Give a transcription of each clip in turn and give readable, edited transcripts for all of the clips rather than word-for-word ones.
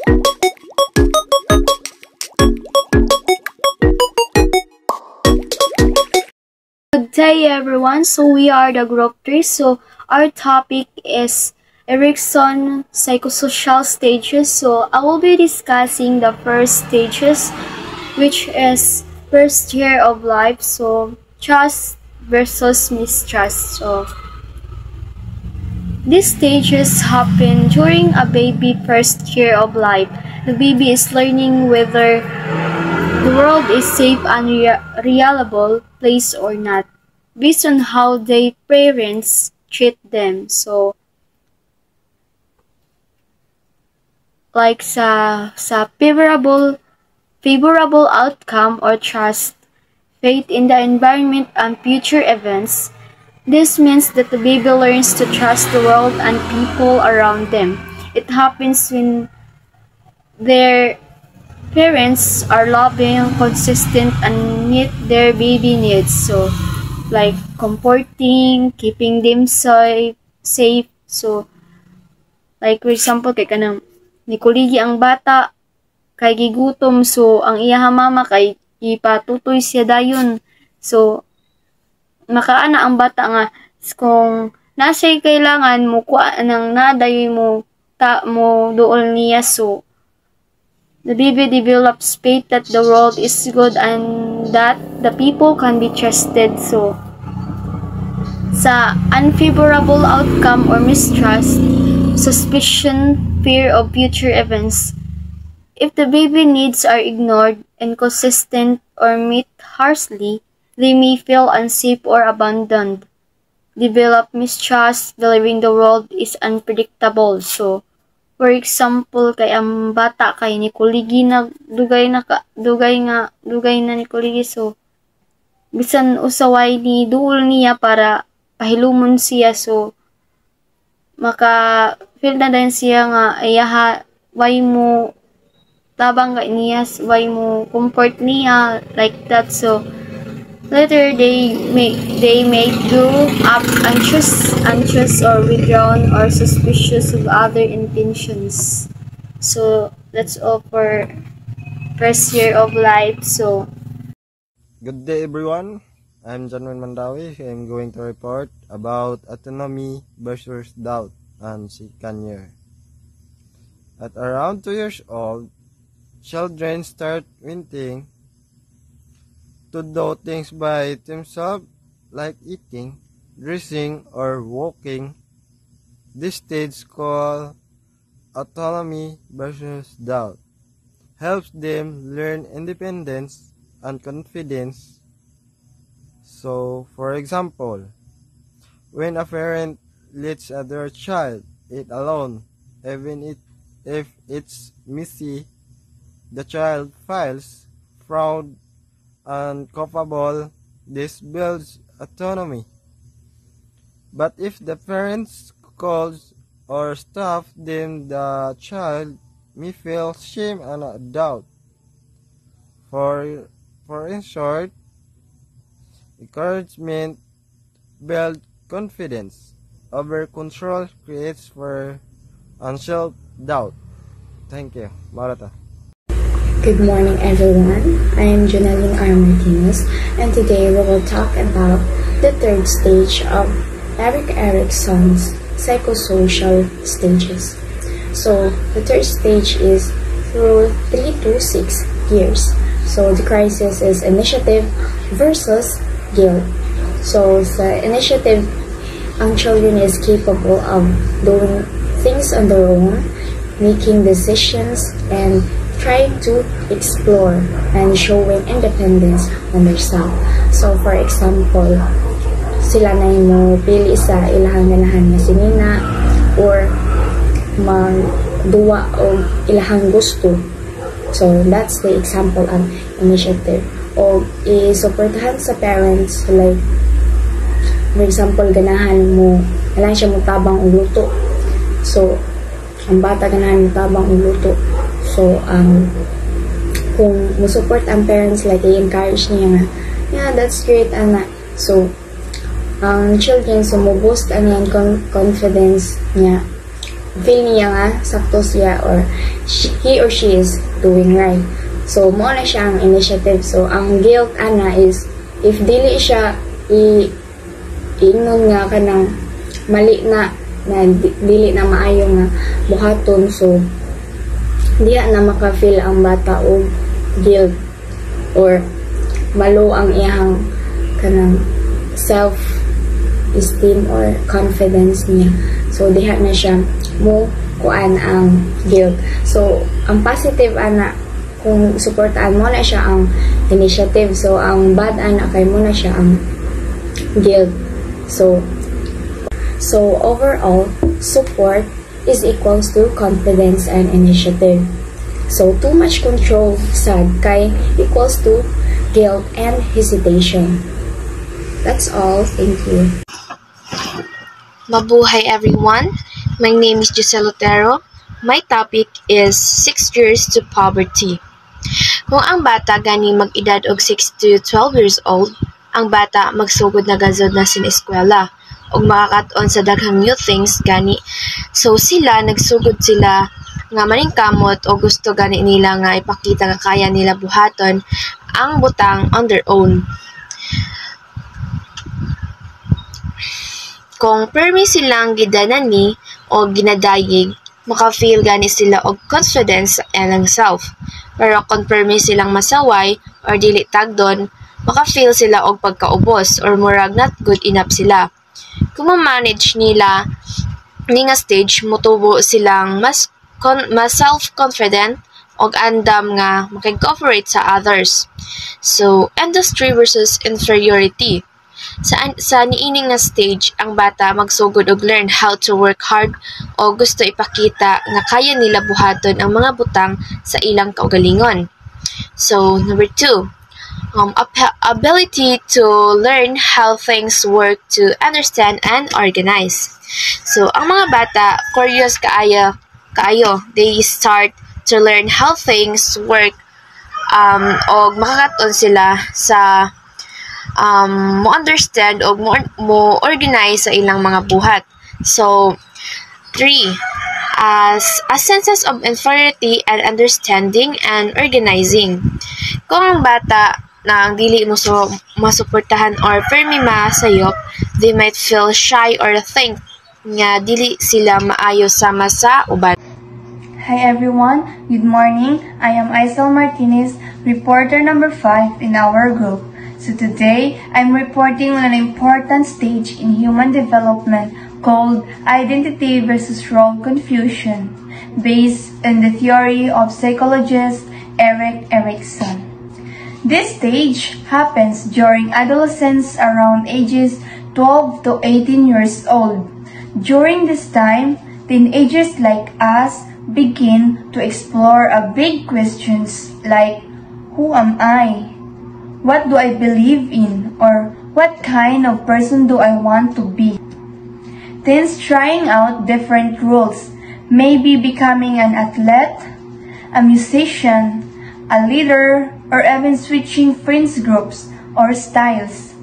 Good day everyone, so we are the group 3, so our topic is Erikson psychosocial stages. So I will be discussing the first stages, which is first year of life, so trust versus mistrust. So these stages happen during a baby first year of life. The baby is learning whether the world is safe and reliable place or not, based on how their parents treat them. So, like sa favorable outcome or trust, faith in the environment and future events. This means that the baby learns to trust the world and people around them. It happens when their parents are loving, consistent, and meet their baby needs. So, like comforting, keeping them safe. So, like for example, kay kanang nikuligi ang bata, kay gigutom. So, ang iyang mama kay ipatutoy siya dayon. So, makaana ang bata nga kung nasa'y kailangan mo kuha ng naday mo dool niya. So, the baby develops faith that the world is good and that the people can be trusted. So, sa unfavorable outcome or mistrust, suspicion, fear of future events, if the baby needs are ignored, inconsistent, or met harshly, they may feel unsafe or abandoned. Develop mistrust, believing the world is unpredictable. So, for example, kay ang bata kay ni kuligi na dugay na ni kuligi. So, bisan usaway ni duol niya para pahilumon siya. So, maka-feel na din siya nga ayaha, why mo tabang ka niya, why mo comfort niya, like that. So, later, they may grow up anxious or withdrawn or suspicious of other intentions. So, that's all for first year of life. So, good day everyone. I'm Janwin Mandawi. I'm going to report about autonomy versus doubt and second year. At around 2 years old, children start wanting to do things by themselves, like eating, dressing, or walking. This stage, called autonomy versus doubt, helps them learn independence and confidence. So, for example, when a parent lets their child eat alone, even if it's messy, the child feels proud and capable. This builds autonomy. But if the parents calls or stuff them, the child may feel shame and doubt. For in short, encouragement builds confidence. Over control creates fear and self-doubt. Thank you. Marata. Good morning everyone, I am Janeline R. Martinez, and today we will talk about the third stage of Erik Erikson's psychosocial stages. So, the third stage is through 3 to 6 years. So, the crisis is initiative versus guilt. So, sa initiative, ang children is capable of doing things on their own, making decisions, and try to explore and showing independence on themselves. So, for example, sila na mo pili sa ilahang ganahan nga sinina or magduwa o ilahang gusto. So, that's the example of initiative. O isuportahan sa parents, like, for example, ganahan mo, kailangan siya mo tabang o luto. So, ang bata ganahan mo tabang o luto. So, kung mo-support ang parents, like, i-encourage niya nga, yeah, that's great, anak. So, ang children, so, mo-boost ang yan confidence niya. feel niya nga sakto siya or he or she is doing right. So mo na siya ang initiative. So ang guilt ana is if dili siya ingnon nga kanang mali na dili na maayo nga buhaton, so diya na maka-feel ang bata og guilt or malo ang iyang kanang self-esteem or confidence niya. So diha na siya mo kuan ang guilt. So ang positive ana kung suportaan mo na siya ang initiative. So ang bad ana kay mo na siya ang guilt. So overall, support is equals to confidence and initiative. So too much control sad kay equals to guilt and hesitation. That's all. Thank you. Mabuhay everyone. My name is Giselle Otero. My topic is 6 years to poverty. Kung ang bata gani mag-edad og 6 to 12 years old, ang bata magsugod na gazod na sin eskwela og makakaton sa daghang new things gani. So sila nagsugod sila nga maningkamot o gusto gani nila nga ipakita nga kaya nila buhaton ang butang on their own. Kung permi silang gidanani o ginadayig, maka-feel gani sila og confidence sa ilang self. Pero kung permi silang masaway or dili tagdon, maka-feel sila og pagkaubos or murag not good enough sila. Kung ma-manage nila ni nga stage, mutubo silang mas self-confident og andam nga makig-cooperate sa others. So, industry versus inferiority. Sa niining nga stage, ang bata magsugod og learn how to work hard o gusto ipakita nga kaya nila buhaton ang mga butang sa ilang kaugalingon. So, number 2. Ability to learn how things work, to understand and organize. So, ang mga bata, curious kaayo, they start to learn how things work og makakaton sila sa mo understand o mo organize sa ilang mga buhat. So, 3. As a sense of inferiority and understanding and organizing. Kung ang bata na ang dili mo masuportahan or firmly masayop, they might feel shy or think nga dili sila maayo sama sa uban. Hi everyone, good morning. I am Aisel Martinez, reporter number 5 in our group. So today, I'm reporting on an important stage in human development called identity versus role confusion, based on the theory of psychologist Erik Erikson. This stage happens during adolescence around ages 12 to 18 years old. During this time, teenagers like us begin to explore big questions like, who am I? What do I believe in? Or what kind of person do I want to be? Teens trying out different roles, maybe becoming an athlete, a musician, a leader, or even switching friends groups or styles.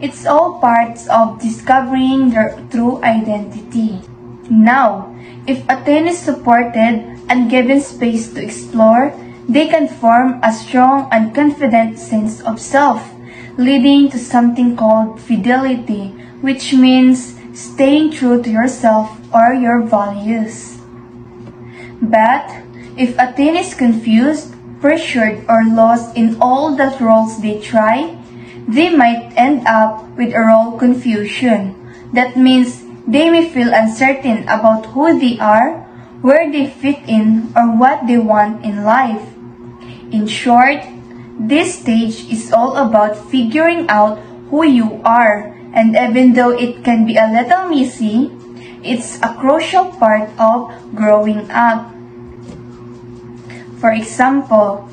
It's all parts of discovering their true identity. Now, if a teen is supported and given space to explore, they can form a strong and confident sense of self, leading to something called fidelity, which means staying true to yourself or your values. But if a teen is confused, pressured, or lost in all the roles they try, they might end up with a role confusion. That means they may feel uncertain about who they are, where they fit in, or what they want in life. In short, this stage is all about figuring out who you are, and even though it can be a little messy, it's a crucial part of growing up. For example,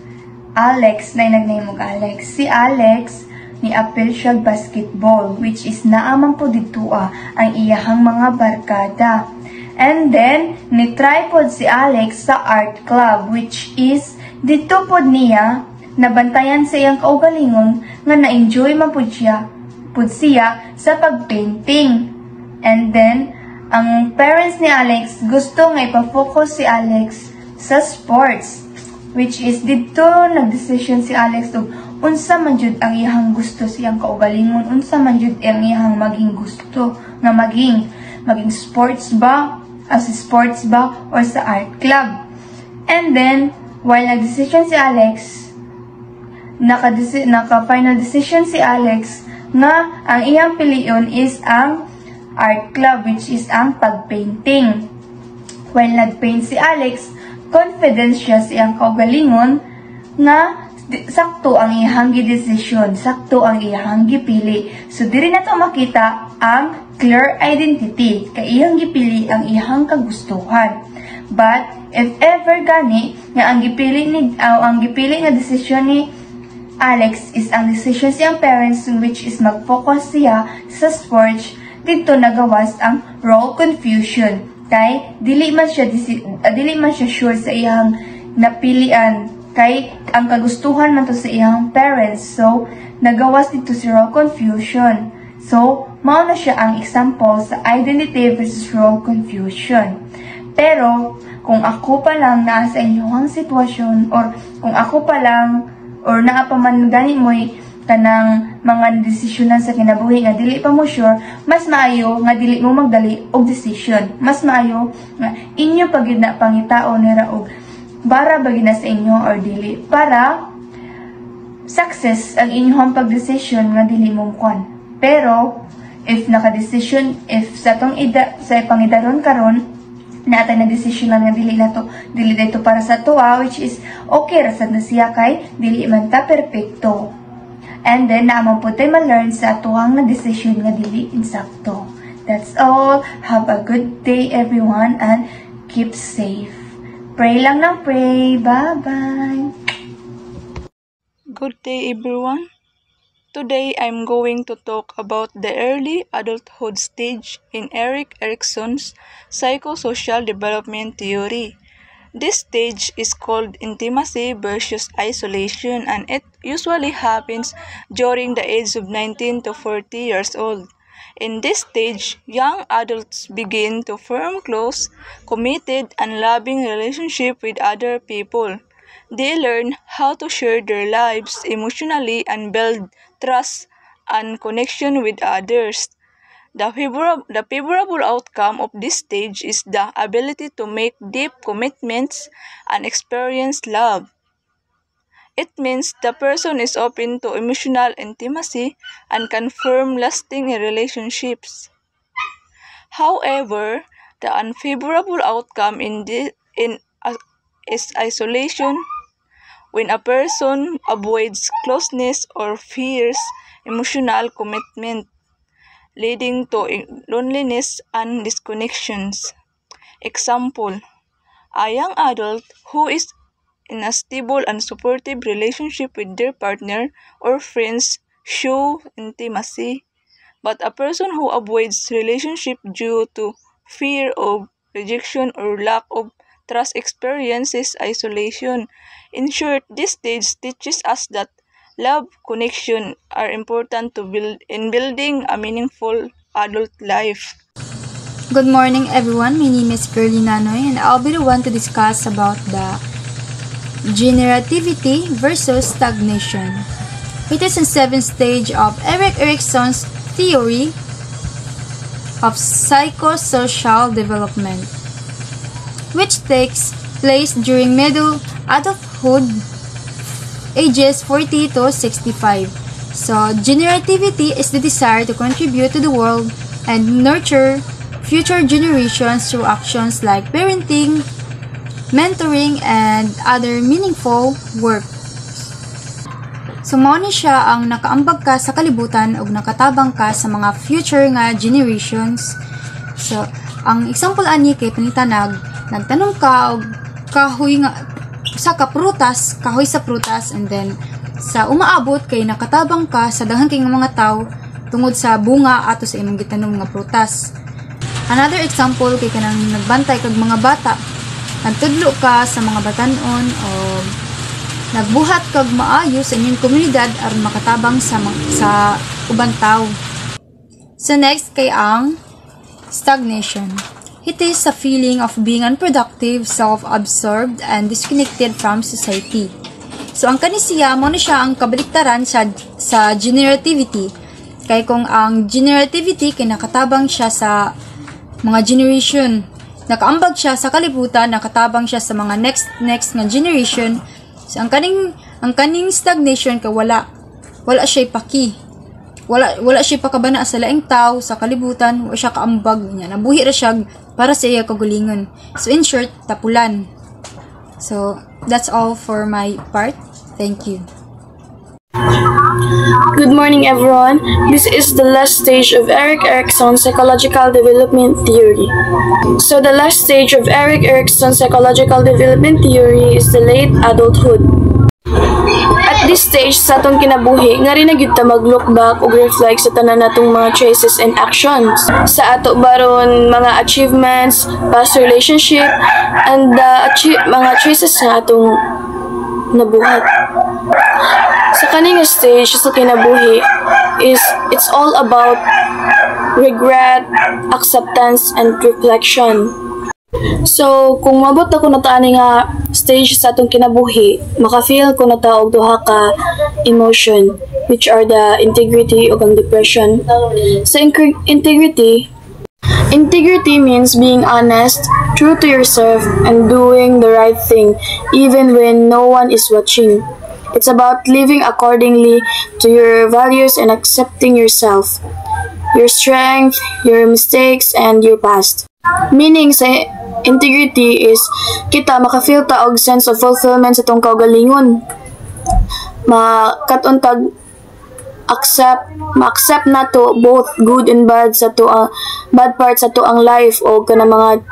Alex, na nagname Alex. Si Alex, ni-appeal siya basketball, which is naamang po dito ang iyahang mga barkada. And then, ni-try po si Alex sa art club, which is dito po niya, nabantayan sa iyang kaugalingon nga na-enjoy man po siya sa pagpainting. And then, ang parents ni Alex gusto nga ipa-focus si Alex sa sports, which is dito nagdesisyon si Alex og unsa man jud ang iyang gusto siyang kaugalingon, unsa man jud ang iyang maging gusto nga maging sports ba, as sports ba or sa art club. And then while nagdesisyon si Alex, naka-final decision si Alex nga ang iyang piliyon is ang art club, which is ang pagpainting. While nagpaint si Alex, confident siya sa iyang kaugalingon nga sakto ang iyang gidesisyon, sakto ang iyang gipili. So diri na to makita ang clear identity, kay iyang gipili ang iyang kagustuhan. But if ever gani nga ang gipili nga desisyon ni Alex is ang decision siyang parents, which is mag-focus siya sa sports, dito nagawas ang role confusion. Kay dili man siya sure sa iyang napilian, kay ang kagustuhan man to sa iyang parents. So nagawas dito si role confusion. So mao na siya ang example sa identity versus role confusion. Pero kung ako pa lang naa sa inyong sitwasyon, or kung ako pa lang or naa pa man gani mo'y kanang mga desisyonan sa kinabuhi nga dili pa mo sure, mas maayo nga dili mo magdali og decision. Mas maayo nga inyo pagid na pangitao nira og bara bagid na sa inyo or dili, para success ang inyong pagdesisyon nga dili mo kuan. Pero if naka-decision, if sa pangidaron karon natay na decision nga dili dito para sa tuwa, which is okay ra sad na siya kay dili man ta perpekto. And then, naman po tayo ma-learn sa atuhang na decision nga dili insakto. That's all. Have a good day, everyone, and keep safe. Pray lang ng pray. Bye-bye. Good day, everyone. Today, I'm going to talk about the early adulthood stage in Erik Erikson's psychosocial development theory. This stage is called intimacy versus isolation, and it usually happens during the age of 19 to 40 years old. In this stage, young adults begin to form close, committed, and loving relationships with other people. They learn how to share their lives emotionally and build trust and connection with others. The favorable outcome of this stage is the ability to make deep commitments and experience love. It means the person is open to emotional intimacy and can form lasting relationships. However, the unfavorable outcome is isolation, when a person avoids closeness or fears emotional commitment, leading to loneliness and disconnections. Example, a young adult who is in a stable and supportive relationship with their partner or friends show intimacy, but a person who avoids relationship due to fear of rejection or lack of trust experiences isolation. In short, this stage teaches us that love, connection are important to building a meaningful adult life. Good morning, everyone. My name is Curly Nanoy, and I'll be the one to discuss about the generativity versus stagnation. It is the 7th stage of Erik Erikson's theory of psychosocial development, which takes place during middle adulthood, ages 40 to 65. So, generativity is the desire to contribute to the world and nurture future generations through actions like parenting, mentoring, and other meaningful work. So, mao ni siya ang nakaambag ka sa kalibutan o nakatabang ka sa mga future nga generations. So, ang example ani kay panitanag, nagtanong ka og kahoy nga sa kaprutas, kahoy sa prutas, and then sa umaabot kay nakatabang ka sa daghang kay mga tao tungod sa bunga ato sa imong gitanong nga prutas. Another example kay kanang nagbantay kag mga bata, nagtudlo ka sa mga batanon o nagbuhat kag maayo sa inyong komunidad aron makatabang sa ubang tao. So next kay ang Stagnation. It is a feeling of being unproductive, self-absorbed, and disconnected from society. So, ang kanisiya, mo na siya ang kabaliktaran sa generativity. Kaya kung ang generativity, kinakatabang siya sa mga generation. Nakaambag siya sa kalibutan, nakatabang siya sa mga next nga generation. So, ang kaning stagnation, wala siya ipaki. Wala siya pakabana sa laing tao, sa kalibutan, wala siya kaambag niya. Nabuhi ra siya para sa iya kagulingon. So, in short, tapulan. So, that's all for my part. Thank you. Good morning, everyone. This is the last stage of Erik Erikson's psychological development theory. So, the last stage of Erik Erikson's psychological development theory is the late adulthood. At this stage sa atong kinabuhi, nga rin nagyud ta mag-look back ug reflect sa tanan natong mga choices and actions. Sa ato baron mga achievements, past relationship, and mga choices nga atong nabuhat. Sa kaning stage sa kinabuhi is it's all about regret, acceptance, and reflection. So, kung mabot ako na taan nga stage sa atong kinabuhi, maka-feel ko na ta og duha ka emotion, which are the integrity ug ang depression. Sa integrity means being honest, true to yourself, and doing the right thing even when no one is watching. It's about living accordingly to your values and accepting yourself, your strength, your mistakes, and your past. Meaning sa integrity is kita maka-feel ta og sense of fulfillment sa tong kaugalingon. Makatuntag ma-accept na to both good and bad sa to bad parts sa to ang life o kana mga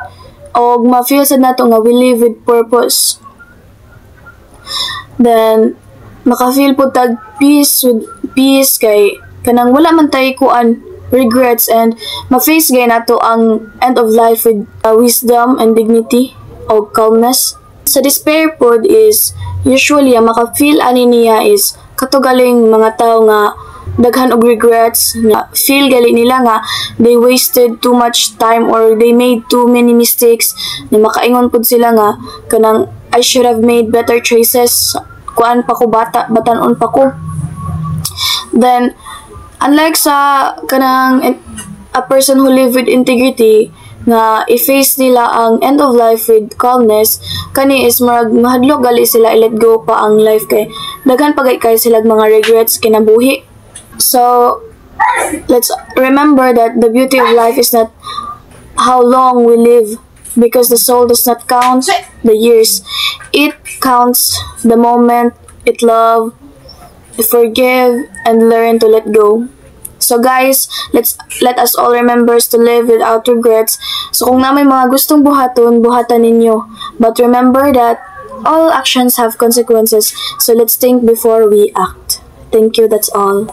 og ma-feel sad nato nga we live with purpose. Then maka-feel po tag peace kay kanang wala man tay kuan regrets, and ma-face gay nato ang end of life with wisdom and dignity o calmness. Sa despair pod is usually ang maka-feel ani niya is katugaling mga tao nga daghan og regrets, nga feel gali nila nga they wasted too much time or they made too many mistakes, na makaingon pod sila nga kanang I should have made better choices, kuan pa ko batanon pa ko. Then unlike sa kanang a person who live with integrity nga i-face nila ang end of life with calmness, kani is mahadlok gali sila i-let go pa ang life kay daghan pagay kay sila mga regrets kinabuhi. So let's remember that the beauty of life is not how long we live, because the soul does not count the years. It counts the moment it love, forgive, and learn to let go. So guys, let us all remember to live without regrets. So kung na may mga gustong buhatan ninyo. But remember that all actions have consequences. So let's think before we act. Thank you, that's all.